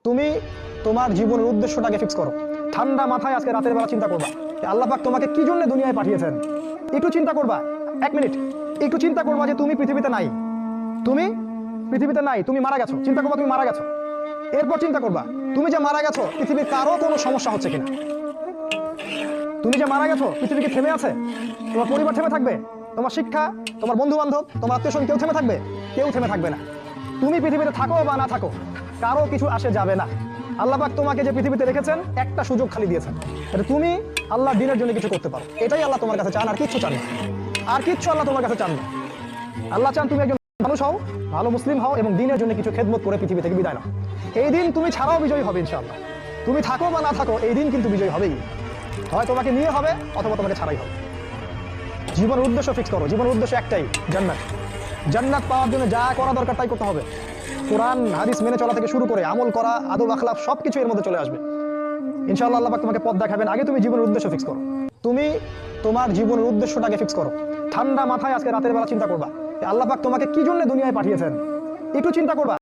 তুমি তোমার জীবনের উদ্দেশ্যটাকে ফিক্স করো। ঠান্ডা মাথায় আজকে রাতের বেলা চিন্তা করবা আল্লাহ পাক তোমাকে কি জন্য দুনিয়ায় পাঠিয়েছেন। একটু চিন্তা করবা, 1 মিনিট একটু চিন্তা করবা যে তুমি পৃথিবীতে নাই, তুমি পৃথিবীতে নাই, তুমি মারা গেছো। চিন্তা করবা তুমি মারা গেছো। এরপর চিন্তা করবা তুমি যে মারা গেছো পৃথিবীর কারো কোনো সমস্যা হচ্ছে কিনা। তুমি যে মারা গেছো পৃথিবী কি থেমে আছে? তোমার পরিবার থেমে থাকবে? তোমার শিক্ষা, তোমার বন্ধু বান্ধব, তোমার আত্মীয় কেউ থেমে থাকবে? কেউ থেমে থাকবে না। তুমি পৃথিবীতে থাকো বা না থাকো কারো কিছু আসে যাবে না। আল্লাহ পাক তোমাকে যে পৃথিবীতে রেখেছেন একটা সুযোগ খালি দিয়েছেন, এটা তুমি আল্লাহ দিনের জন্য কিছু করতে পারো। এটাই আল্লাহ তোমার কাছে চান, আর কিচ্ছু চান না। আর কিচ্ছু আল্লাহ তোমার কাছে চান না। আল্লাহ চান তুমি একজন মানুষ হও, ভালো মুসলিম হও এবং দিনের জন্য কিছু খেদমত করে পৃথিবী থেকে বিদায় নাও। এই দিন তুমি ছাড়াও বিজয়ী হবে ইনশাআল্লাহ। তুমি থাকো বা না থাকো এই দিন কিন্তু বিজয়ী হবেই। হয় তোমাকে নিয়ে হবে অথবা তোমাকে ছাড়াই হবে। জীবনের উদ্দেশ্য ফিক্স করো। জীবনের উদ্দেশ্য একটাই, জান্নাত। জান্নাত পাওয়ার জন্য যা করা দরকার তাই করতে হবে। কোরআন হাদিস মেনে চলা থেকে শুরু করে আমল করা, আদব আখলাক সবকিছু এর মধ্যে চলে আসবে ইনশাআল্লাহ। আল্লাহ পাক তোমাকে পথ দেখাবেন। আগে তুমি জীবনের উদ্দেশ্য ফিক্স করো। তুমি তোমার জীবনের উদ্দেশ্যটাকে ফিক্স করো। ঠান্ডা মাথায় আজকে রাতের বেলা চিন্তা করবা আল্লাহ পাক তোমাকে কি জন্য দুনিয়ায় পাঠিয়েছেন। একটু চিন্তা করবা।